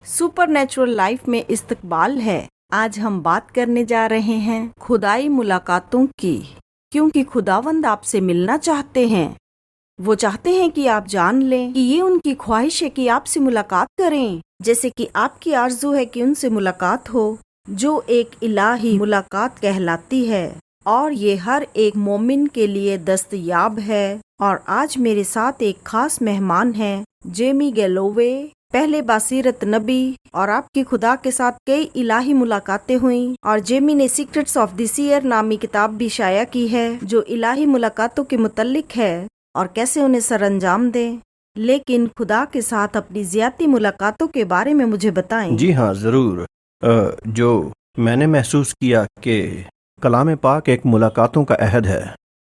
Super natural life में इस्तकबाल है। आज हम बात करने जा रहे हैं खुदाई मुलाकातों की, क्योंकि खुदावंद आपसे मिलना चाहते हैं। वो चाहते हैं कि आप जान लें कि ये उनकी ख्वाहिश है कि आपसे मुलाकात करें, जैसे कि आपकी आरज़ू है कि उनसे मुलाकात हो, जो एक इलाही मुलाकात कहलाती है और ये हर एक मोमिन के लिए दस्तयाब है। और आज मेरे साथ एक खास मेहमान हैं, जेमी गैलोवे, पहले बासीरत नबी, और आपकी खुदा के साथ कई इलाही मुलाकातें हुई और जेमी ने सीक्रेट्स ऑफ द सीयर नामी किताब भी शाया की है, जो इलाही मुलाकातों के मुतल्लिक है और कैसे उन्हें सरअंजाम दें। लेकिन खुदा के साथ अपनी ज़ियाती मुलाकातों के बारे में मुझे बताएं। जी हाँ, ज़रूर। जो मैंने महसूस किया कि कलाम पाक एक मुलाकातों का अहद है।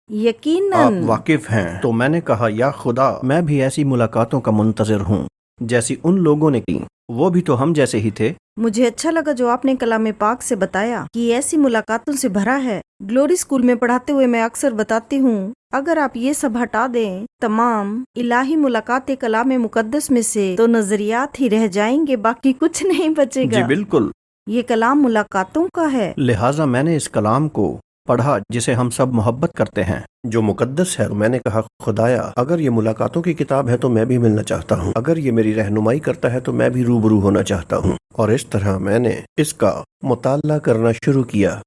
यकीनन आप वाकिफ हैं, तो मैंने कहा या खुदा, मैं भी ऐसी मुलाकातों का मुंतज़िर हूँ जैसी उन लोगों ने की। वो भी तो हम जैसे ही थे। मुझे अच्छा लगा जो आपने कलाम पाक से बताया कि ऐसी मुलाकातों से भरा है। ग्लोरी स्कूल में पढ़ाते हुए मैं अक्सर बताती हूँ, अगर आप ये सब हटा दें, तमाम इलाही मुलाकातें कलाम मुकद्दस में से, तो नजरियात ही रह जाएंगे, बाकी कुछ नहीं बचेगा। जी बिल्कुल। ये कलाम मुलाकातों का है। लिहाजा मैंने इस कलाम को पढ़ा जिसे हम सब मोहब्बत करते हैं, जो मुकद्दस है। मैंने कहा, खुदाया, अगर ये मुलाकातों की किताब है तो मैं भी मिलना चाहता हूँ। अगर ये मेरी रहनुमाई करता है तो मैं भी रूबरू होना चाहता हूँ। और इस तरह मैंने इसका मुताला करना शुरू किया।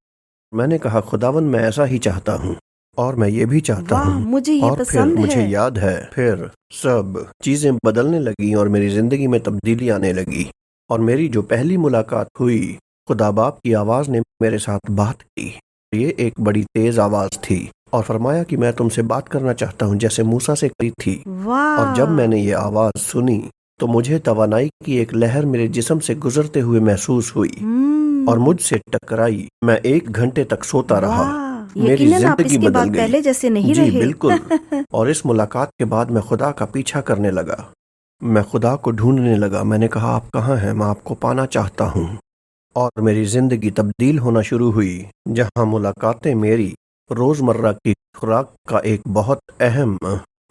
मैंने कहा, खुदावन, मैं ऐसा ही चाहता हूँ और मैं ये भी चाहता हूँ। मुझे ये और फिर पसंद मुझे है। याद है, फिर सब चीजें बदलने लगी और मेरी जिंदगी में तब्दीली आने लगी। और मेरी जो पहली मुलाकात हुई, खुदा बाप की आवाज ने मेरे साथ बात की। ये एक बड़ी तेज आवाज थी और फरमाया कि मैं तुमसे बात करना चाहता हूँ, जैसे मूसा से करी थी। और जब मैंने ये आवाज सुनी तो मुझे तवानाई की एक लहर मेरे जिस्म से गुजरते हुए महसूस हुई और मुझसे टकराई। मैं 1 घंटे तक सोता रहा। मेरी जिंदगी बदल गई। पहले जैसे नहीं जी रहे। बिल्कुल। और इस मुलाकात के बाद मैं खुदा का पीछा करने लगा। मैं खुदा को ढूंढने लगा। मैंने कहा, आप कहाँ हैं? मैं आपको पाना चाहता हूँ। और मेरी जिंदगी तब्दील होना शुरू हुई, जहाँ मुलाकातें मेरी रोजमर्रा की खुराक का एक बहुत अहम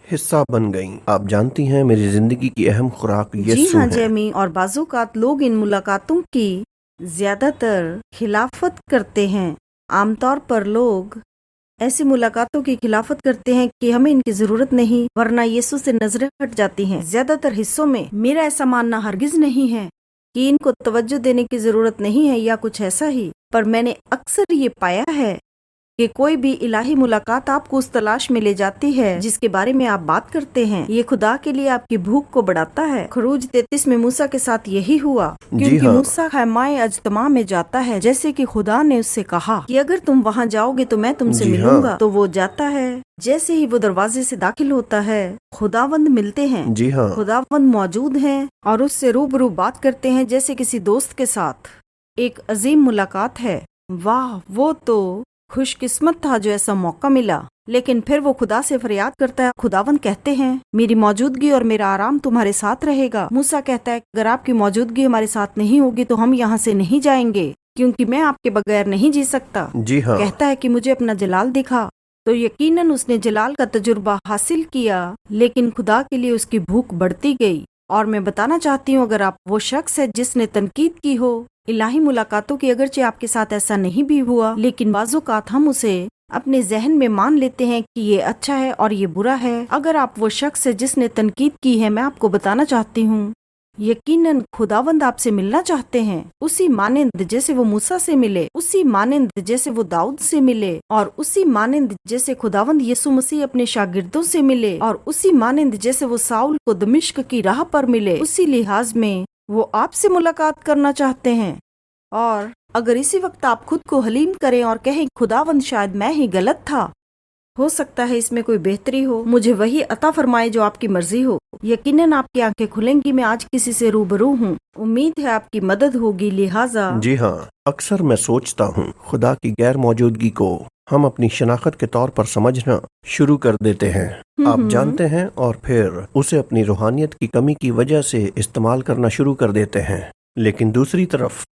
हिस्सा बन गईं। आप जानती हैं, मेरी जिंदगी की अहम खुराक जी यीशु हाँ है। जेमी, और बाज़ोकात लोग इन मुलाकातों की ज्यादातर खिलाफत करते हैं। आमतौर पर लोग ऐसी मुलाकातों की खिलाफत करते हैं कि हमें इनकी जरूरत नहीं, वरना यीशु से नजरें हट जाती हैं। ज्यादातर हिस्सों में मेरा ऐसा मानना हरगिज नहीं है कि इनको तवज्जो देने की जरूरत नहीं है या कुछ ऐसा ही, पर मैंने अक्सर ये पाया है कि कोई भी इलाही मुलाकात आपको उस तलाश में ले जाती है जिसके बारे में आप बात करते हैं। ये खुदा के लिए आपकी भूख को बढ़ाता है। खरूज 33 में मूसा के साथ यही हुआ, क्योंकि मूसा खैमाए अजतमा में जाता है, जैसे कि खुदा ने उससे कहा कि अगर तुम वहाँ जाओगे तो मैं तुमसे मिलूंगा। तो वो जाता है। जैसे ही वो दरवाजे से दाखिल होता है, खुदावंद मिलते हैं। जी हाँ। खुदावंद मौजूद हैं और उससे रूबरू बात करते हैं, जैसे किसी दोस्त के साथ। एक अजीम मुलाकात है। वाह, वो तो खुशकिस्मत था जो ऐसा मौका मिला। लेकिन फिर वो खुदा से फरियाद करता है। खुदावंद कहते हैं, मेरी मौजूदगी और मेरा आराम तुम्हारे साथ रहेगा। मूसा कहता है, अगर आपकी मौजूदगी हमारे साथ नहीं होगी तो हम यहाँ से नहीं जाएंगे, क्योंकि मैं आपके बगैर नहीं जी सकता। जी हाँ। कहता है कि मुझे अपना जलाल दिखा। तो यकीनन उसने जलाल का तजुर्बा हासिल किया, लेकिन खुदा के लिए उसकी भूख बढ़ती गई। और मैं बताना चाहती हूँ, अगर आप वो शख्स है जिसने तनकीद की हो इलाही मुलाकातों की, अगरचे आपके साथ ऐसा नहीं भी हुआ, लेकिन बाज़ोकात हम उसे अपने जहन में मान लेते हैं कि ये अच्छा है और ये बुरा है। अगर आप वो शख्स है जिसने तनकीद की है, मैं आपको बताना चाहती हूँ, यकीनन खुदावंद आपसे मिलना चाहते हैं, उसी मानिंद जैसे वो मूसा से मिले, उसी मानिंद जैसे वो दाऊद से मिले, और उसी मानिंद जैसे खुदावंद यीशु मसीह अपने शागिर्दों से मिले, और उसी मानिंद जैसे वो साउल को दमिश्क की राह पर मिले। उसी लिहाज में वो आपसे मुलाकात करना चाहते हैं। और अगर इसी वक्त आप खुद को हलीम करें और कहें, खुदावंद शायद मैं ही गलत था, हो सकता है इसमें कोई बेहतरी हो, मुझे वही अता फरमाए जो आपकी मर्जी हो, यकीनन आपकी आंखें खुलेंगी। मैं आज किसी से रूबरू हूँ, उम्मीद है आपकी मदद होगी। लिहाजा जी हाँ, अक्सर मैं सोचता हूँ, खुदा की गैर मौजूदगी को हम अपनी शनाख्त के तौर पर समझना शुरू कर देते हैं, आप जानते हैं, और फिर उसे अपनी रूहानियत की कमी की वजह से इस्तेमाल करना शुरू कर देते हैं। लेकिन दूसरी तरफ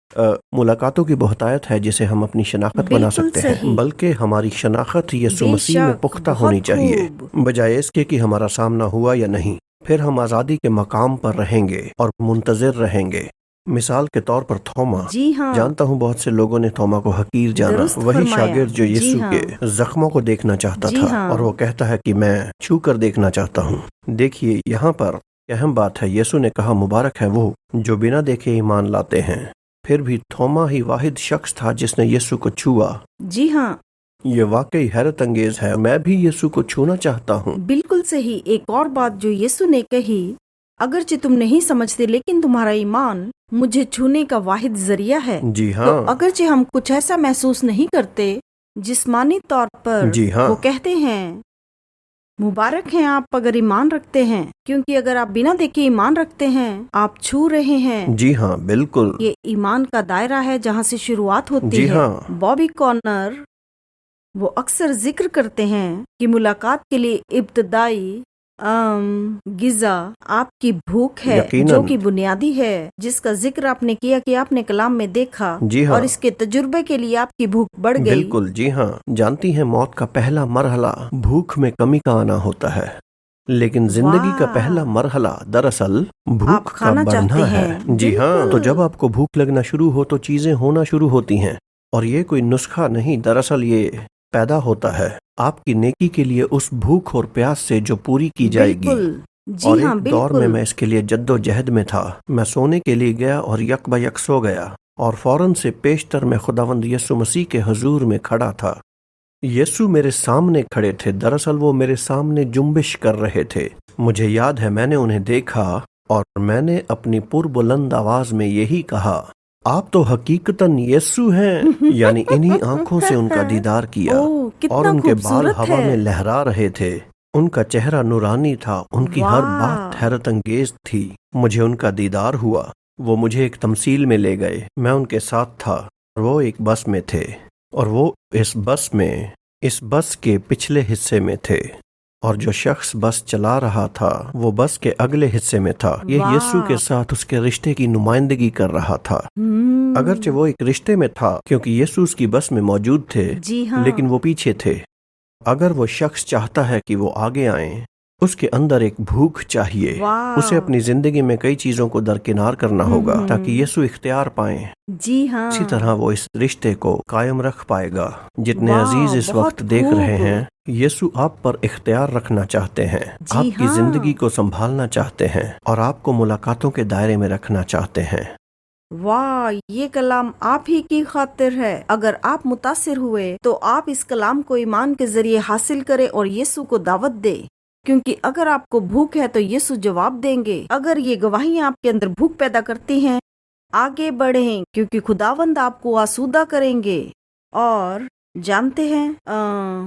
मुलाकातों की बहुतायत है जिसे हम अपनी शनाख्त बना सकते हैं, बल्कि हमारी शनाख्त यीशु मसीह में पुख्ता होनी चाहिए, बजाय इसके कि हमारा सामना हुआ या नहीं। फिर हम आज़ादी के मकाम पर रहेंगे और मुंतज़िर रहेंगे مثال کے طور پر تھوما، جی ہاں، جانتا ہوں بہت سے لوگوں نے تھوما کو حقیر جانا، درست وہی فرمایا۔ شاگرد جو جی یسوع ہاں، کے زخموں کو دیکھنا چاہتا جی تھا، ہاں، اور وہ کہتا ہے کہ میں چھو کر دیکھنا چاہتا ہوں۔ دیکھیے یہاں پر اہم بات ہے، یسوع نے کہا مبارک ہے وہ جو بنا دیکھے ایمان لاتے ہیں۔ پھر بھی تھوما ہی واحد شخص تھا جس نے یسوع کو چھوا۔ جی ہاں، یہ واقعی حیرت انگیز ہے، میں بھی یسوع کو چھونا چاہتا ہوں۔ بالکل صحیح۔ ایک اور بات جو یسوع نے کہی، اگرچہ تم نہیں سمجھتے لیکن تمہارا ایمان مجھے چھونے کا واحد ذریعہ ہے۔ جی تو ہاں، اگرچہ ہم کچھ ایسا محسوس نہیں کرتے جسمانی طور پر، جی ہاں، وہ کہتے ہیں مبارک ہیں آپ اگر ایمان رکھتے ہیں، کیونکہ اگر آپ بنا دیکھے ایمان رکھتے ہیں آپ چھو رہے ہیں۔ جی ہاں، بالکل، یہ ایمان کا دائرہ ہے جہاں سے شروعات ہوتی جی ہے۔ ہاں، بابی کارنر وہ اکثر ذکر کرتے ہیں کہ ملاقات کے لیے ابتدائی غذا آپ کی بھوک ہے، یقیناً، جو کہ بنیادی ہے، جس کا ذکر آپ نے کیا کہ آپ نے کلام میں دیکھا، جی ہاں، اور اس کے تجربے کے لیے آپ کی بھوک بڑھ گئی۔ بالکل، جی ہاں، جانتی ہیں موت کا پہلا مرحلہ بھوک میں کمی کا آنا ہوتا ہے، لیکن زندگی کا واہ، پہلا مرحلہ دراصل آپ بھوک کا کھانا بڑھنا چاہتے ہے۔ ہیں۔ جی ہاں، بالکل۔ تو جب آپ کو بھوک لگنا شروع ہو تو چیزیں ہونا شروع ہوتی ہیں، اور یہ کوئی نسخہ نہیں، دراصل یہ پیدا ہوتا ہے آپ کی نیکی کے لیے اس بھوک اور پیاس سے جو پوری کی جائے گی۔ بالکل، اور جی ہاں، ایک دور بالکل۔ میں اس کے لیے جد و جہد میں تھا، میں سونے کے لیے گیا اور یک بہ یک سو گیا، اور فوراً سے پیشتر میں خداوند یسوع مسیح کے حضور میں کھڑا تھا۔ یسوع میرے سامنے کھڑے تھے، دراصل وہ میرے سامنے جنبش کر رہے تھے۔ مجھے یاد ہے میں نے انہیں دیکھا اور میں نے اپنی پربلند آواز میں یہی کہا، آپ تو حقیقتاً یسوع ہیں، یعنی انہی آنکھوں سے ان کا دیدار کیا، اوہ، کتنا اور ان کے بال خوبصورت ہوا ہے۔ میں لہرا رہے تھے، ان کا چہرہ نورانی تھا، ان کی ہر واہ، بات حیرت انگیز تھی۔ مجھے ان کا دیدار ہوا، وہ مجھے ایک تمثیل میں لے گئے، میں ان کے ساتھ تھا، اور وہ ایک بس میں تھے، اور وہ اس بس کے پچھلے حصے میں تھے، اور جو شخص بس چلا رہا تھا وہ بس کے اگلے حصے میں تھا۔ یہ واہ، یسوع کے ساتھ اس کے رشتے کی نمائندگی کر رہا تھا، اگرچہ وہ ایک رشتے میں تھا کیونکہ یسوع اس کی بس میں موجود تھے، جی ہاں، لیکن وہ پیچھے تھے۔ اگر وہ شخص چاہتا ہے کہ وہ آگے آئیں، اس کے اندر ایک بھوک چاہیے، واہ، اسے اپنی زندگی میں کئی چیزوں کو درکنار کرنا ہوگا تاکہ یسوع اختیار پائیں۔ جی ہاں، اسی طرح وہ اس رشتے کو قائم رکھ پائے گا۔ جتنے واہ، عزیز اس بہت وقت دیکھ رہے خوب۔ ہیں، یسوع آپ پر اختیار رکھنا چاہتے ہیں، جی آپ کی ہاں، زندگی کو سنبھالنا چاہتے ہیں، اور آپ کو ملاقاتوں کے دائرے میں رکھنا چاہتے ہیں۔ واہ، یہ کلام آپ ہی کی خاطر ہے۔ اگر آپ متاثر ہوئے تو آپ اس کلام کو ایمان کے ذریعے حاصل کریں اور یسوع کو دعوت دے، کیونکہ اگر آپ کو بھوک ہے تو یسوع جواب دیں گے۔ اگر یہ گواہیاں آپ کے اندر بھوک پیدا کرتی ہیں، آگے بڑھیں، کیونکہ خداوند آپ کو آسودہ کریں گے۔ اور جانتے ہیں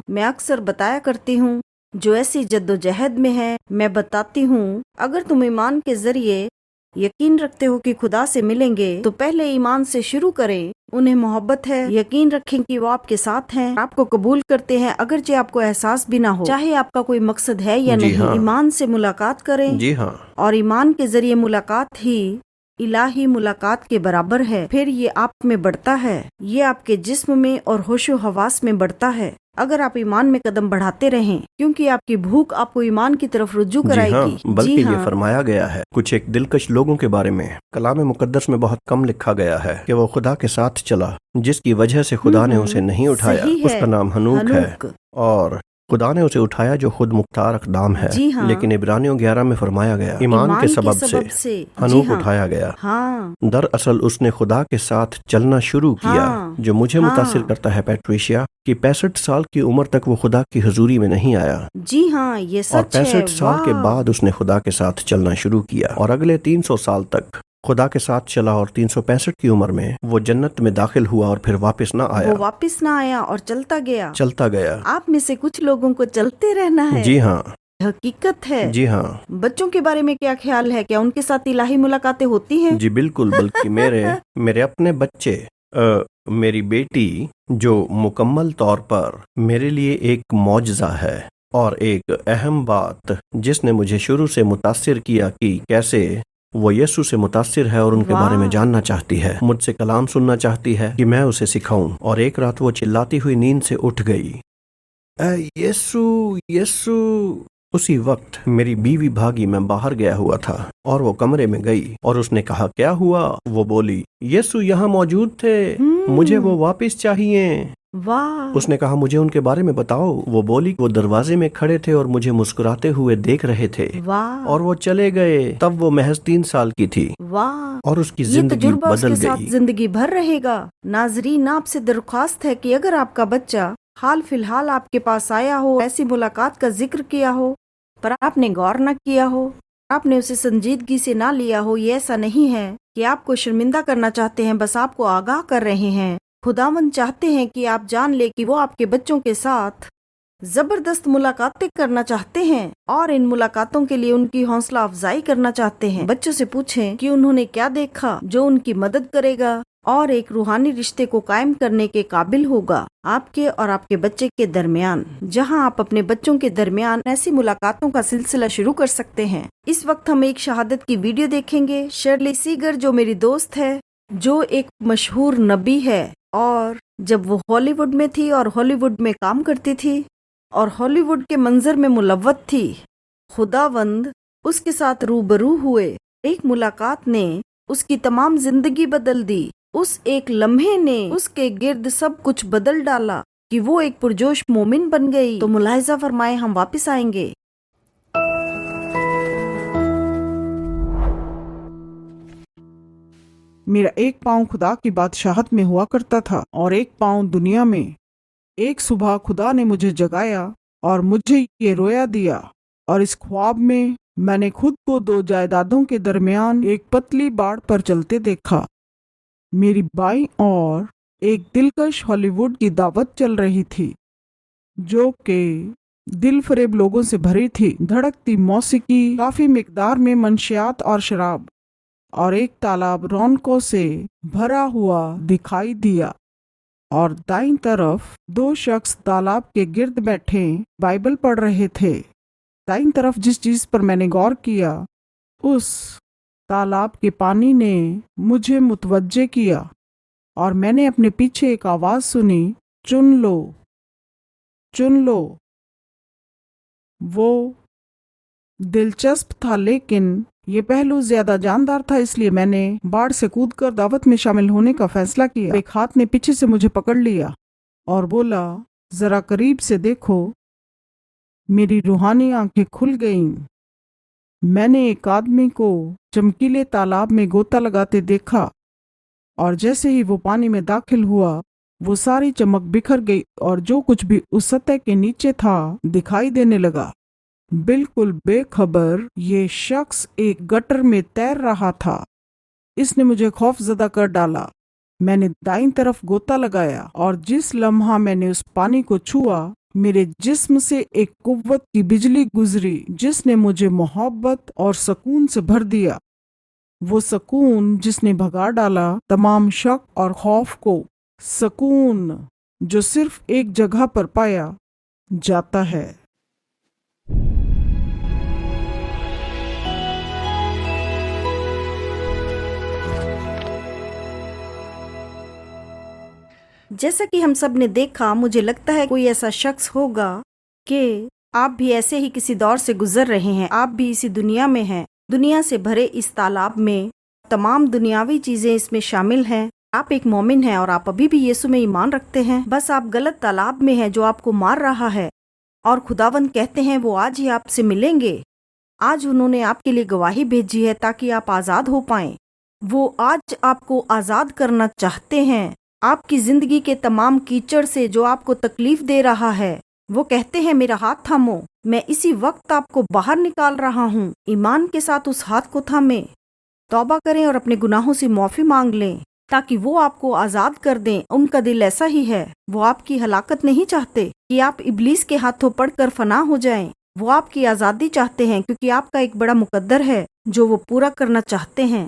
میں اکثر بتایا کرتی ہوں، جو ایسی جد و جہد میں ہے، میں بتاتی ہوں اگر تم ایمان کے ذریعے یقین رکھتے ہو کہ خدا سے ملیں گے تو پہلے ایمان سے شروع کریں۔ انہیں محبت ہے، یقین رکھیں کہ وہ آپ کے ساتھ ہیں، آپ کو قبول کرتے ہیں اگرچہ آپ کو احساس بھی نہ ہو، چاہے آپ کا کوئی مقصد ہے یا جی نہیں۔ ہاں، ایمان سے ملاقات کریں، جی ہاں، اور ایمان کے ذریعے ملاقات ہی الہی ملاقات کے برابر ہے۔ پھر یہ آپ میں بڑھتا ہے، یہ آپ کے جسم میں اور ہوش و حواس میں بڑھتا ہے اگر آپ ایمان میں قدم بڑھاتے رہیں، کیونکہ آپ کی بھوک آپ کو ایمان کی طرف رجوع جی کرائے ہاں، گی۔ بلکہ جی یہ ہاں، فرمایا گیا ہے کچھ ایک دلکش لوگوں کے بارے میں، کلام مقدس میں بہت کم لکھا گیا ہے کہ وہ خدا کے ساتھ چلا، جس کی وجہ سے خدا نے اسے نہیں اٹھایا۔ صحیح اس ہے، کا نام ہنوک ہے، ہنوک۔ اور خدا نے اسے اٹھایا جو خود مختار اقدام ہے۔ جی ہاں، لیکن عبرانیوں 11 میں فرمایا گیا ایمان کے سبب سے ہنوک جی ہاں، اٹھایا گیا۔ ہاں، دراصل اس نے خدا کے ساتھ چلنا شروع کیا، ہاں، جو مجھے ہاں، متاثر کرتا ہے پیٹریشیا کہ 65 سال کی عمر تک وہ خدا کی حضوری میں نہیں آیا، جی ہاں، یہ اور سچ ہے۔ 65 سال کے واہ، بعد اس نے خدا کے ساتھ چلنا شروع کیا، اور اگلے 300 سال تک خدا کے ساتھ چلا، اور 365 کی عمر میں وہ جنت میں داخل ہوا اور پھر واپس نہ آیا، وہ واپس نہ آیا اور چلتا گیا۔ آپ میں سے کچھ لوگوں کو چلتے رہنا ہے۔ جی ہاں، حقیقت ہے۔ جی ہاں، بچوں کے بارے میں کیا خیال ہے؟ کیا ان کے ساتھ الہی ملاقاتیں ہوتی ہیں؟ جی بالکل، بلکہ میرے اپنے بچے، میری بیٹی جو مکمل طور پر میرے لیے ایک معجزہ ہے، اور ایک اہم بات جس نے مجھے شروع سے متاثر کیا کہ کیسے وہ یسوع سے متاثر ہے اور ان کے بارے میں جاننا چاہتی ہے، مجھ سے کلام سننا چاہتی ہے کہ میں اسے سکھاؤں، اور ایک رات وہ چلاتی ہوئی نیند سے اٹھ گئی، اے یسوع یسوع، उसी वक्त मेरी बीवी भागी, मैं बाहर गया हुआ था और वो कमरे में गई और उसने कहा क्या हुआ? वो बोली यीशु यहाँ मौजूद थे, मुझे वो वापस चाहिए। वाह, उसने कहा मुझे उनके बारे में बताओ। वो बोली वो दरवाजे में खड़े थे और मुझे मुस्कुराते हुए देख रहे थे वाह, और वो चले गए। तब वो महज 3 साल की थी वाह। और उसकी ये जिंदगी तजुर्बा बदल उसके साथ गई। जिंदगी भर रहेगा। नाजरीन, आपसे दरख्वास्त है कि अगर आपका बच्चा हाल फिलहाल आपके पास आया हो, ऐसी मुलाकात का जिक्र किया हो पर आपने गौर न किया हो, आपने उसे संजीदगी से ना लिया हो, ये ऐसा नहीं है कि आपको शर्मिंदा करना चाहते हैं, बस आपको आगाह कर रहे हैं। खुदावंद चाहते हैं कि आप जान ले कि वो आपके बच्चों के साथ जबरदस्त मुलाकातें करना चाहते हैं और इन मुलाकातों के लिए उनकी हौसला अफजाई करना चाहते हैं। बच्चों से पूछें कि उन्होंने क्या देखा जो उनकी मदद करेगा और एक रूहानी रिश्ते को कायम करने के काबिल होगा आपके और आपके बच्चे के दरमियान, जहां आप अपने बच्चों के दरमियान ऐसी मुलाकातों का सिलसिला शुरू कर सकते हैं। इस वक्त हम एक शहादत की वीडियो देखेंगे। शर्ली सीगर, जो मेरी दोस्त है, जो एक मशहूर नबी है, और जब वो हॉलीवुड में थी और हॉलीवुड में काम करती थी और हॉलीवुड के मंजर में मुलव्वत थी, खुदावंद उसके साथ रूबरू हुए। एक मुलाकात ने उसकी तमाम जिंदगी बदल दी। उस एक लम्हे ने उसके गिर्द सब कुछ बदल डाला कि वो एक पुरजोश मोमिन बन गई। तो मुलाहिजा फरमाए, हम वापस आएंगे। मेरा एक पाँव खुदा की बादशाहत में हुआ करता था और एक पाँव दुनिया में। एक सुबह खुदा ने मुझे जगाया और मुझे ये रोया दिया, और इस ख्वाब में मैंने खुद को 2 जायदादों के दरमियान एक पतली बाड़ पर चलते देखा। मेरी बाईं ओर एक दिलकश हॉलीवुड की दावत चल रही थी, जो कि दिल फरेब लोगों से भरी थी। धड़कती मौसीकी, काफी मिकदार में मंशियात और शराब, और एक तालाब रौनकों से भरा हुआ दिखाई दिया। और दाईं तरफ 2 शख्स तालाब के गिर्द बैठे बाइबल पढ़ रहे थे। दाईं तरफ जिस चीज पर मैंने गौर किया, उस तालाब के पानी ने मुझे मुतवज्जे किया और मैंने अपने पीछे एक आवाज सुनी, चुन लो, चुन लो। वो दिलचस्प था, लेकिन ये पहलू ज्यादा जानदार था, इसलिए मैंने बाढ़ से कूदकर दावत में शामिल होने का फैसला किया। एक हाथ ने पीछे से मुझे पकड़ लिया और बोला, जरा करीब से देखो। मेरी रूहानी आंखें खुल गईं। मैंने एक आदमी को चमकीले तालाब में गोता लगाते देखा, और जैसे ही वो पानी में दाखिल हुआ, वो सारी चमक बिखर गई और जो कुछ भी उस सतह के नीचे था दिखाई देने लगा। बिल्कुल बेखबर ये शख्स एक गटर में तैर रहा था। इसने मुझे खौफजदा कर डाला। मैंने दाईं तरफ गोता लगाया और जिस लम्हा मैंने उस पानी को छुआ, मेरे जिस्म से एक कुव्वत की बिजली गुजरी जिसने मुझे मोहब्बत और सुकून से भर दिया। वो सुकून जिसने भगा डाला तमाम शक और खौफ को, सुकून जो सिर्फ एक जगह पर पाया जाता है। जैसा कि हम सब ने देखा, मुझे लगता है कोई ऐसा शख्स होगा कि आप भी ऐसे ही किसी दौर से गुजर रहे हैं। आप भी इसी दुनिया में हैं, दुनिया से भरे इस तालाब में तमाम दुनियावी चीजें इसमें शामिल हैं। आप एक मोमिन हैं और आप अभी भी यीशु में ईमान रखते हैं, बस आप गलत तालाब में हैं जो आपको मार रहा है। और खुदावंद कहते हैं वो आज ही आपसे मिलेंगे। आज उन्होंने आपके लिए गवाही भेजी है ताकि आप आजाद हो पाएं। वो आज आपको आजाद करना चाहते हैं आपकी जिंदगी के तमाम कीचड़ से जो आपको तकलीफ दे रहा है। वो कहते हैं मेरा हाथ थामो, मैं इसी वक्त आपको बाहर निकाल रहा हूँ। ईमान के साथ उस हाथ को थामें, तौबा करें और अपने गुनाहों से माफी मांग लें ताकि वो आपको आजाद कर दें। उनका दिल ऐसा ही है, वो आपकी हलाकत नहीं चाहते कि आप इब्लीस के हाथों पड़कर फना हो जाएं। वो आपकी आजादी चाहते हैं क्योंकि आपका एक बड़ा मुकद्दर है जो वो पूरा करना चाहते हैं।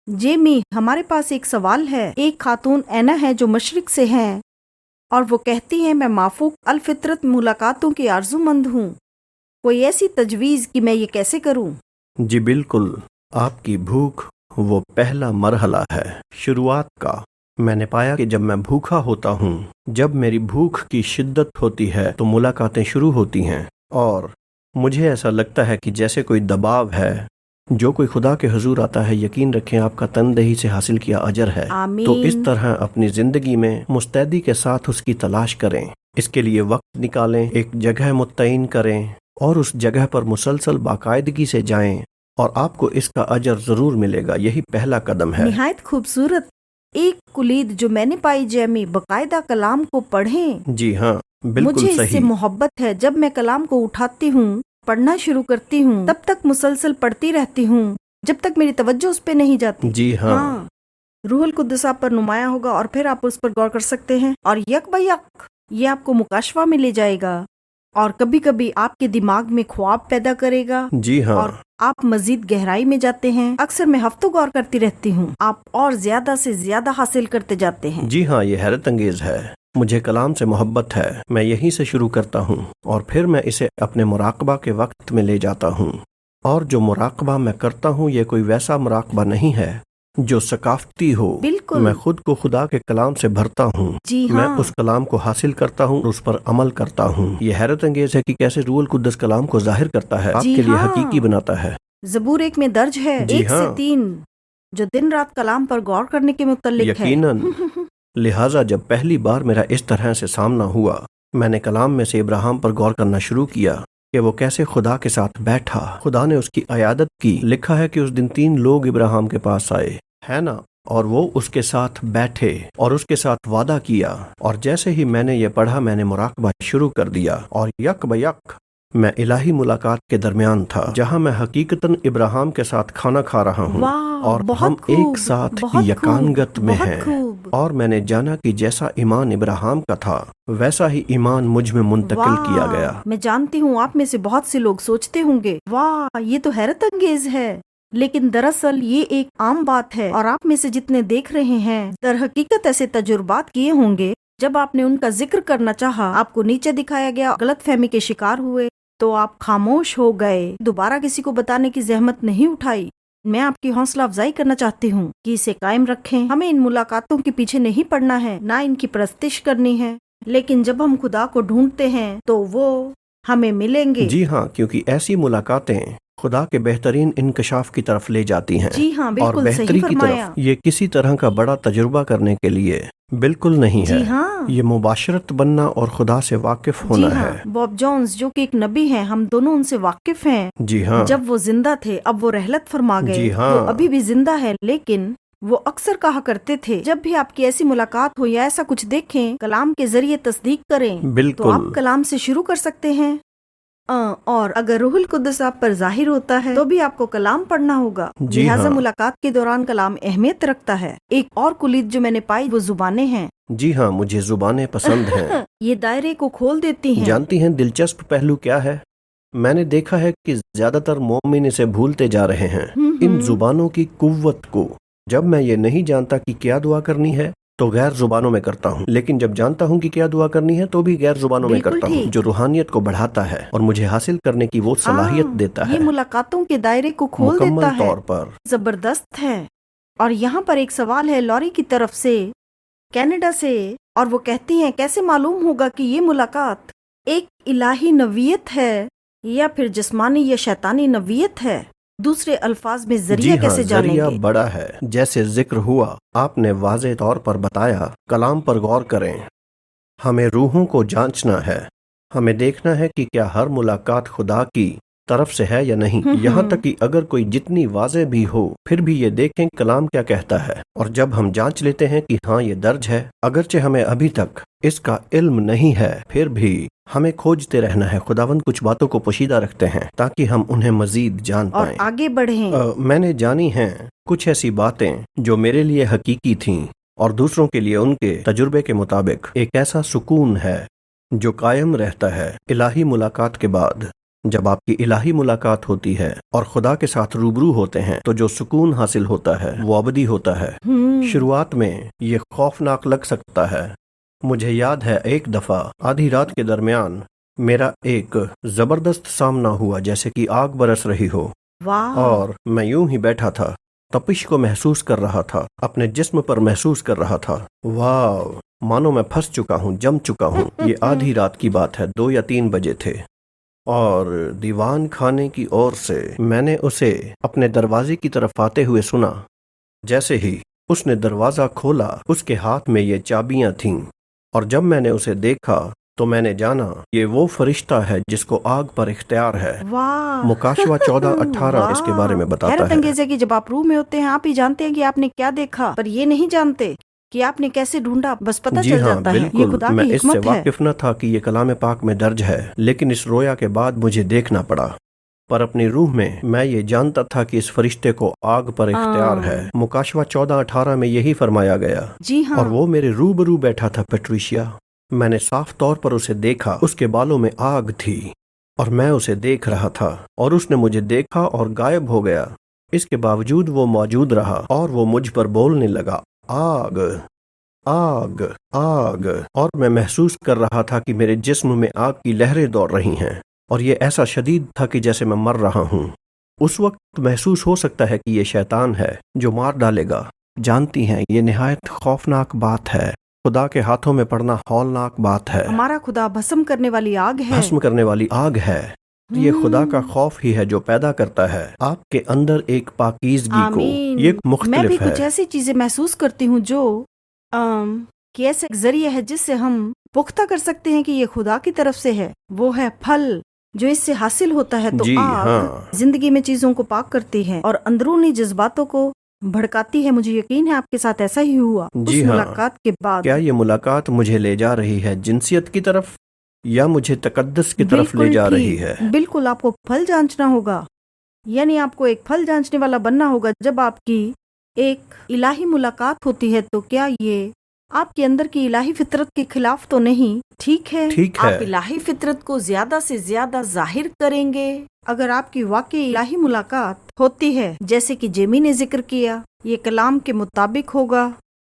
जेमी, हमारे पास एक सवाल है। एक खातून ऐना है जो मशरिक से हैं और वो कहती हैं मैं माफूक अलफितरत मुलाकातों की आरजूमंद हूँ। कोई ऐसी तजवीज कि मैं ये कैसे करूँ? जी बिल्कुल, आपकी भूख वो पहला मरहला है शुरुआत का। मैंने पाया कि जब मैं भूखा होता हूँ, जब मेरी भूख की शिद्दत होती है तो मुलाकातें शुरू होती हैं और मुझे ऐसा लगता है कि जैसे कोई दबाव है। जो कोई खुदा के हुजूर आता है, यकीन रखें आपका तनदही से हासिल किया अजर है। आमीन। तो इस तरह अपनी जिंदगी में मुस्तैदी के साथ उसकी तलाश करें, इसके लिए वक्त निकालें, एक जगह मुतय्यन करें और उस जगह पर मुसलसल बाकायदगी से जाएं और आपको इसका अजर जरूर मिलेगा। यही पहला कदम है। निहायत खूबसूरत एक कुलीद जो मैंने पाई जैमी, बकायदा कलाम को पढ़ें। जी हाँ, बिल्कुल मुझे इससे सही। मोहब्बत है। जब मैं कलाम को उठाती हूँ, पढ़ना शुरू करती हूँ, तब तक मुसलसल पढ़ती रहती हूँ जब तक मेरी तवज्जो उस पे नहीं जाती। जी हाँ, रूहुल कुद्दस आप पर नुमाया होगा और फिर आप उस पर गौर कर सकते हैं और यक ब यक ये आपको मुकाशवा में ले जाएगा और कभी कभी आपके दिमाग में ख्वाब पैदा करेगा जी हाँ, और आप मजीद गहराई में जाते हैं। अक्सर मैं हफ्तों गौर करती रहती हूँ, आप और ज्यादा से ज्यादा हासिल करते जाते हैं। जी हाँ, ये हैरत अंगेज है। मुझे कलाम से मोहब्बत है। मैं यहीं से शुरू करता हूँ और फिर मैं इसे अपने मुराकबा के वक्त में ले जाता हूँ। और जो मुराकबा मैं करता हूँ, ये कोई वैसा मुराकबा नहीं है जो सकाफती हो। बिल्कुल। मैं खुद को खुदा के कलाम से भरता हूँ। जी मैं हाँ, उस कलाम को हासिल करता हूँ और उस पर अमल करता हूँ। ये हैरत अंगेज है कि कैसे रूहुल कुद्दस कलाम को जाहिर करता है, जी आपके लिए हाँ। हकीकी बनाता है। ज़बूर 1 में दर्ज है जी 1 से हाँ। 3 जो दिन रात कलाम पर गौर करने के मुतल्लिक है। यकीनन। लिहाजा जब पहली बार मेरा इस तरह से सामना हुआ, मैंने कलाम में से इब्राहिम पर गौर करना शुरू किया कि वो कैसे खुदा के साथ बैठा, खुदा ने उसकी अयादत की। लिखा है कि उस दिन 3 लोग इब्राहिम के पास आए, है ना, और वो उसके साथ बैठे और उसके साथ वादा किया। और जैसे ही मैंने ये पढ़ा, मैंने मुराकबा शुरू कर दिया और यक ब यक मैं इलाही मुलाकात के दरमियान था, जहाँ मैं हकीकतन इब्राहिम के साथ खाना खा रहा हूँ वाह, और बहुत हम खूब, एक साथ बहुत यकानगत खूब, में बहुत हैं। खूब। और मैंने जाना कि जैसा ईमान इब्राहिम का था, वैसा ही ईमान मुझ में मुंतकिल वाह, किया गया। मैं जानती हूँ आप में से बहुत से लोग सोचते होंगे, वाह ये तो हैरत अंगेज है, लेकिन दरअसल ये एक आम बात है। और आप में से जितने देख रहे हैं, दर हकीकत ऐसे तजुर्बात किए होंगे। जब आपने उनका जिक्र करना चाहा, आपको नीचे दिखाया गया, गलतफहमी के शिकार हुए तो आप खामोश हो गए, दोबारा किसी को बताने की जहमत नहीं उठाई। मैं आपकी हौसला अफजाई करना चाहती हूँ कि इसे कायम रखें। हमें इन मुलाकातों के पीछे नहीं पड़ना है, ना इनकी परस्तिश करनी है, लेकिन जब हम खुदा को ढूंढते हैं तो वो हमें मिलेंगे। जी हाँ, क्योंकि ऐसी मुलाकातें खुदा के बेहतरीन इंकशाफ की तरफ ले जाती हैं। जी हाँ, और बिल्कुल सही बेहतरी की फरमाया। तरफ ये किसी तरह का बड़ा तजुर्बा करने के लिए बिल्कुल नहीं जी है। हाँ, ये मुबाशरत बनना और खुदा से वाकिफ होना जी हाँ। है। बॉब जोन्स जो कि एक नबी हैं, हम दोनों उनसे वाकिफ हैं। जी हाँ, जब वो जिंदा थे, अब वो रहलत फरमा गए। जी हाँ। वो अभी भी जिंदा है, लेकिन वो अक्सर कहा करते थे, जब भी आपकी ऐसी मुलाकात हो या ऐसा कुछ देखें, कलाम के जरिए तस्दीक करें। तो बिल्कुल। आप कलाम से शुरू कर सकते हैं। और अगर रूहुल कुद्दस आप पर जाहिर होता है तो भी आपको कलाम पढ़ना होगा। जी लिहाजा हाँ। मुलाकात के दौरान कलाम अहमियत रखता है। एक और कुलीद जो मैंने पाई वो जुबानें हैं। जी हाँ, मुझे जुबानें पसंद हैं। ये दायरे को खोल देती हैं। जानती हैं दिलचस्प पहलू क्या है? मैंने देखा है कि ज्यादातर मोमिन इसे भूलते जा रहे हैं, इन जुबानों की कुव्वत को। जब मैं ये नहीं जानता कि क्या दुआ करनी है तो गैर जुबानों में करता हूँ, लेकिन जब जानता हूँ कि क्या दुआ करनी है तो भी गैर जुबानों में बिल्कुल करता हूँ, ठीक। जो रूहानियत को बढ़ाता है और मुझे हासिल करने की वो सलाहियत देता ये है। मुलाकातों के दायरे को खोल देता मुकम्मल है। तौर पर। जबरदस्त है। और यहाँ पर एक सवाल है लॉरी की तरफ से, कनाडा से, और वो कहती हैं कैसे मालूम होगा कि ये मुलाकात एक इलाही नवीयत है या फिर जिस्मानी या शैतानी नवीयत है? दूसरे अल्फाज में जी जरिया हाँ, कैसे जरिया जानेंगे? बड़ा है। जैसे जिक्र हुआ, आपने वाज़े तौर पर बताया, कलाम पर गौर करें। हमें रूहों को जांचना है। हमें देखना है कि क्या हर मुलाकात खुदा की तरफ से है या नहीं। यहाँ तक कि अगर कोई जितनी वाज़े भी हो, फिर भी ये देखें कलाम क्या कहता है। और जब हम जांच लेते हैं कि हाँ ये दर्ज है, अगरचे हमें अभी तक इसका इल्म नहीं है, फिर भी हमें खोजते रहना है। खुदावंद कुछ बातों को पोशीदा रखते हैं ताकि हम उन्हें मजीद जान और पाएं। आगे बढ़ें। मैंने जानी हैं कुछ ऐसी बातें जो मेरे लिए हकीकी थीं और दूसरों के लिए उनके तजुर्बे के मुताबिक एक ऐसा सुकून है जो कायम रहता है इलाही मुलाकात के बाद। जब आपकी इलाही मुलाकात होती है और खुदा के साथ रूबरू होते हैं तो जो सुकून हासिल होता है वो अबदी होता है। शुरुआत में ये खौफनाक लग सकता है। मुझे याद है एक दफा आधी रात के दरमियान मेरा एक जबरदस्त सामना हुआ, जैसे कि आग बरस रही हो, वाह। और मैं यूं ही बैठा था, तपिश को महसूस कर रहा था, अपने जिस्म पर महसूस कर रहा था। वाह, मानो मैं फंस चुका हूँ, जम चुका हूँ। ये आधी रात की बात है, 2 या 3 बजे थे। اور دیوان خانے کی اور سے میں نے اسے اپنے دروازے کی طرف آتے ہوئے سنا۔ جیسے ہی اس نے دروازہ کھولا اس کے ہاتھ میں یہ چابیاں تھیں، اور جب میں نے اسے دیکھا تو میں نے جانا یہ وہ فرشتہ ہے جس کو آگ پر اختیار ہے۔ واہ، مکاشوہ 14:18 اس کے بارے میں بتاتا حیرت ہے۔ انگیز ہے کہ جب آپ روح میں ہوتے ہیں آپ ہی جانتے ہیں کہ آپ نے کیا دیکھا، پر یہ نہیں جانتے کہ آپ نے کیسے ڈھونڈا، بس پتہ جی چل ہاں جاتا ہے۔ یہ بالکل، خدا میں کی اس سے حکمت ہے۔ واقف نہ تھا کہ یہ کلام پاک میں درج ہے، لیکن اس رویا کے بعد مجھے دیکھنا پڑا، پر اپنی روح میں یہ جانتا تھا کہ اس فرشتے کو آگ پر اختیار ہے۔ مکاشوہ 14:18 میں یہی فرمایا گیا، جی ہاں، اور وہ میرے روبرو بیٹھا تھا پیٹریشیا۔ میں نے صاف طور پر اسے دیکھا، اس کے بالوں میں آگ تھی اور میں اسے دیکھ رہا تھا، اور اس نے مجھے دیکھا اور غائب ہو گیا۔ اس کے باوجود وہ موجود رہا اور وہ مجھ پر بولنے لگا، آگ آگ آگ، اور میں محسوس کر رہا تھا کہ میرے جسم میں آگ کی لہریں دوڑ رہی ہیں، اور یہ ایسا شدید تھا کہ جیسے میں مر رہا ہوں۔ اس وقت محسوس ہو سکتا ہے کہ یہ شیطان ہے جو مار ڈالے گا۔ جانتی ہیں یہ نہایت خوفناک بات ہے، خدا کے ہاتھوں میں پڑنا ہولناک بات ہے۔ ہمارا خدا بھسم کرنے والی آگ ہے۔ بھسم کرنے والی آگ ہے۔ یہ خدا کا خوف ہی ہے جو پیدا کرتا ہے آپ کے اندر ایک پاکیزگی کو۔ آمین۔ یہ میں بھی مختلف ہے۔ کچھ ایسی چیزیں محسوس کرتی ہوں جو کہ ایسا ایک ذریعہ ہے جس سے ہم پختہ کر سکتے ہیں کہ یہ خدا کی طرف سے ہے۔ وہ ہے پھل جو اس سے حاصل ہوتا ہے۔ تو جی آگ ہاں، زندگی میں چیزوں کو پاک کرتی ہے اور اندرونی جذباتوں کو بھڑکاتی ہے۔ مجھے یقین ہے آپ کے ساتھ ایسا ہی ہوا۔ جی اس ہاں۔ ملاقات کے بعد کیا یہ ملاقات مجھے لے جا رہی ہے جنسیت کی طرف یا مجھے تقدس کی طرف لے بالکل جا ٹھیک، رہی ہے؟ بالکل آپ کو پھل جانچنا ہوگا، یعنی آپ کو ایک پھل جانچنے والا بننا ہوگا۔ جب آپ کی ایک الہی ملاقات ہوتی ہے تو کیا یہ آپ کے اندر کی الہی فطرت کے خلاف تو نہیں؟ ٹھیک ہے، ٹھیک ہے۔ آپ الہی فطرت کو زیادہ سے زیادہ ظاہر کریں گے اگر آپ کی واقعی الہی ملاقات ہوتی ہے، جیسے کہ جیمی نے ذکر کیا، یہ کلام کے مطابق ہوگا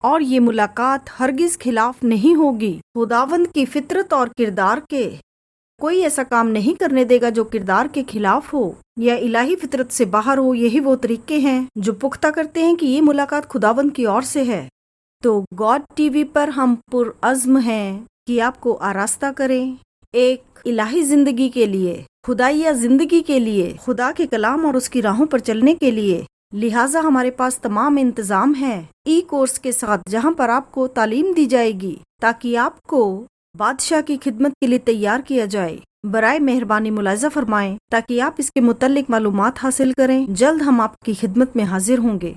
اور یہ ملاقات ہرگز خلاف نہیں ہوگی۔ خداوند کی فطرت اور کردار کے کوئی ایسا کام نہیں کرنے دے گا جو کردار کے خلاف ہو یا الہی فطرت سے باہر ہو۔ یہی وہ طریقے ہیں جو پختہ کرتے ہیں کہ یہ ملاقات خداوند کی اور سے ہے۔ تو گاڈ ٹی وی پر ہم پرعزم ہیں کہ آپ کو آراستہ کریں ایک الہی زندگی کے لیے، خدائیہ زندگی کے لیے، خدا کے کلام اور اس کی راہوں پر چلنے کے لیے۔ لہٰذا ہمارے پاس تمام انتظام ہے ای کورس کے ساتھ، جہاں پر آپ کو تعلیم دی جائے گی تاکہ آپ کو بادشاہ کی خدمت کے لیے تیار کیا جائے۔ برائے مہربانی ملاحظہ فرمائیں تاکہ آپ اس کے متعلق معلومات حاصل کریں۔ جلد ہم آپ کی خدمت میں حاضر ہوں گے۔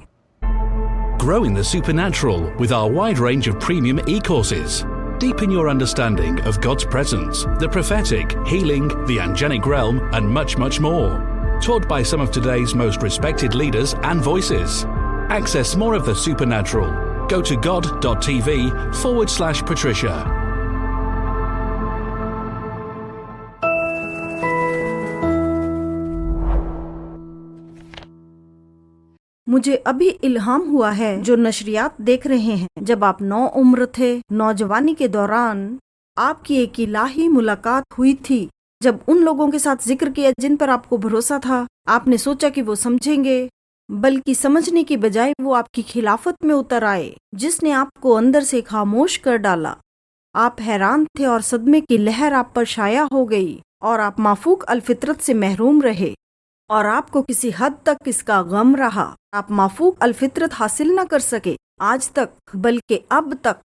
Grow in the supernatural with our wide range of premium e-courses. Deepen your understanding of God's presence, the prophetic, healing, the angelic realm, and much, much more. Taught by some of today's most respected leaders and voices. Access more of the supernatural. Go to god.tv/Patricia. مجھے ابھی الہام ہوا ہے جو نشریات دیکھ رہے ہیں، جب آپ نوعمر تھے، نوجوانی کے دوران آپ کی ایک الہی ملاقات ہوئی تھی۔ جب ان لوگوں کے ساتھ ذکر کیا جن پر آپ کو بھروسہ تھا، آپ نے سوچا کہ وہ سمجھیں گے، بلکہ سمجھنے کی بجائے وہ آپ کی خلافت میں اتر آئے، جس نے آپ کو اندر سے خاموش کر ڈالا۔ آپ حیران تھے اور صدمے کی لہر آپ پر شائع ہو گئی اور آپ مافوق الفطرت سے محروم رہے، اور آپ کو کسی حد تک اس کا غم رہا۔ آپ مافوق الفطرت حاصل نہ کر سکے آج تک، بلکہ اب تک،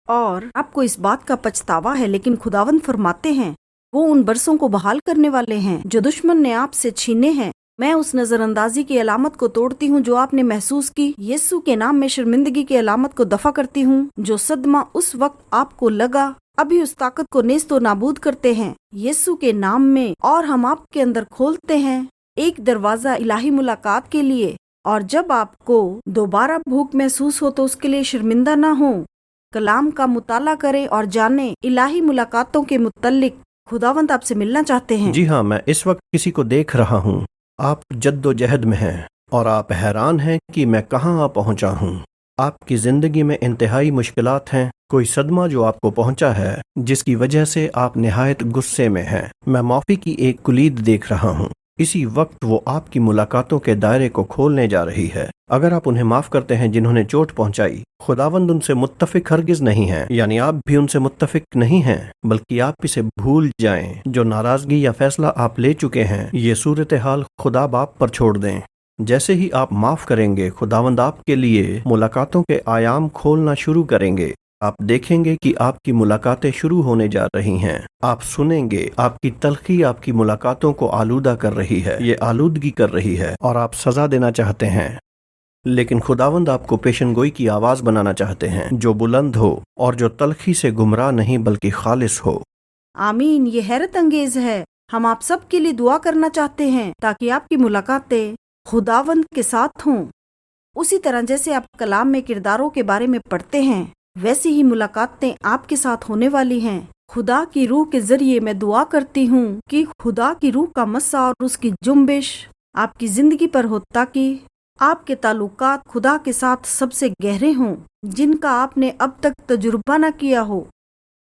اور آپ کو اس بات کا پچھتاوا ہے۔ لیکن خداوند فرماتے ہیں وہ ان برسوں کو بحال کرنے والے ہیں جو دشمن نے آپ سے چھینے ہیں۔ میں اس نظر اندازی کی علامت کو توڑتی ہوں جو آپ نے محسوس کی۔ یسوع کے نام میں شرمندگی کی علامت کو دفع کرتی ہوں جو صدمہ اس وقت آپ کو لگا، ابھی اس طاقت کو نیست و نابود کرتے ہیں یسوع کے نام میں، اور ہم آپ کے اندر کھولتے ہیں ایک دروازہ الہی ملاقات کے لیے۔ اور جب آپ کو دوبارہ بھوک محسوس ہو تو اس کے لیے شرمندہ نہ ہو، کلام کا مطالعہ کریں اور جانیں الہی ملاقاتوں کے متعلق خداوند آپ سے ملنا چاہتے ہیں۔ جی ہاں، میں اس وقت کسی کو دیکھ رہا ہوں، آپ جد و جہد میں ہیں اور آپ حیران ہیں کہ میں کہاں آ پہنچا ہوں۔ آپ کی زندگی میں انتہائی مشکلات ہیں، کوئی صدمہ جو آپ کو پہنچا ہے جس کی وجہ سے آپ نہایت غصے میں ہیں۔ میں معافی کی ایک کلید دیکھ رہا ہوں۔ इसी वक्त वो आपकी मुलाकातों के दायरे को खोलने जा रही है। अगर आप उन्हें माफ करते हैं जिन्होंने चोट पहुंचाई, खुदावंद उनसे मुत्तफिक हरगिज नहीं है, यानी आप भी उनसे मुत्तफिक नहीं हैं, बल्कि आप इसे भूल जाएं। जो नाराजगी या फैसला आप ले चुके हैं, ये सूरत हाल खुदा बाप पर छोड़ दें। जैसे ही आप माफ करेंगे, खुदावंद आपके लिए मुलाकातों के आयाम खोलना शुरू करेंगे। आप देखेंगे कि आपकी मुलाकातें शुरू होने जा रही हैं। आप सुनेंगे आपकी तलखी आपकी मुलाकातों को आलूदा कर रही है, ये आलूदगी कर रही है, और आप सजा देना चाहते हैं। लेकिन खुदावंद आपको पेशनगोई की आवाज बनाना चाहते हैं, जो बुलंद हो और जो तलखी से गुमराह नहीं बल्कि खालिस हो। आमीन। ये हैरत अंगेज है। हम आप सब के लिए दुआ करना चाहते हैं ताकि आपकी मुलाकातें खुदावंद के साथ हों। उसी तरह जैसे आप कलाम में किरदारों के बारे में पढ़ते हैं, वैसी ही मुलाकातें आपके साथ होने वाली हैं। खुदा की रूह के जरिए मैं दुआ करती हूँ कि खुदा की रूह का मस्सा और उसकी जुम्बिश आपकी जिंदगी पर हो, ताकि आपके ताल्लुकात खुदा के साथ सबसे गहरे हों, जिनका आपने अब तक तजुर्बा न किया हो।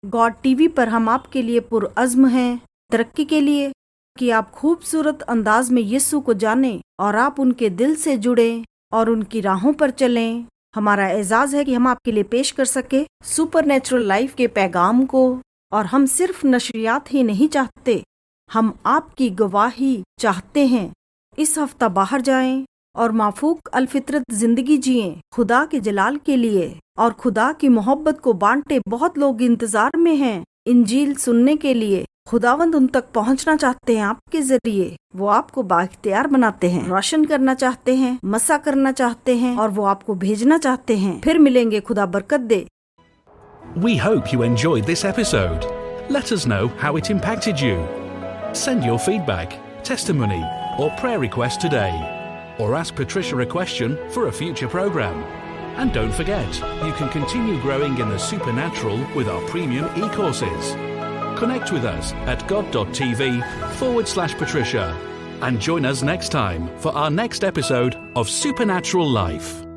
गॉड टीवी पर हम आपके लिए पुरअज़्म हैं तरक्की के लिए, कि आप खूबसूरत अंदाज में यीशु को जानें और आप उनके दिल से जुड़ें और उनकी राहों पर चलें। हमारा एजाज है कि हम आपके लिए पेश कर सके सुपरनेचुरल लाइफ के पैगाम को, और हम सिर्फ नशरियात ही नहीं चाहते, हम आपकी गवाही चाहते हैं। इस हफ्ता बाहर जाएं और माफूक अलफितरत जिंदगी जिएं खुदा के जलाल के लिए, और खुदा की मोहब्बत को बांटे। बहुत लोग इंतजार में हैं इंजील सुनने के लिए। खुदावंद उन तक पहुंचना चाहते हैं आपके जरिए। वो आपको बाइख्तियार बनाते हैं, रोशन करना चाहते हैं, मसा करना चाहते हैं, और वो आपको भेजना चाहते हैं। फिर मिलेंगे, खुदा बरकत दे। We hope you enjoyed this episode. Let us know how it impacted you. Send your feedback, testimony, or prayer request today, or ask Patricia a question for a future program. And don't forget, you can continue growing in the supernatural with our premium e-courses. Connect with us at god.tv/Patricia and join us next time for our next episode of Supernatural Life.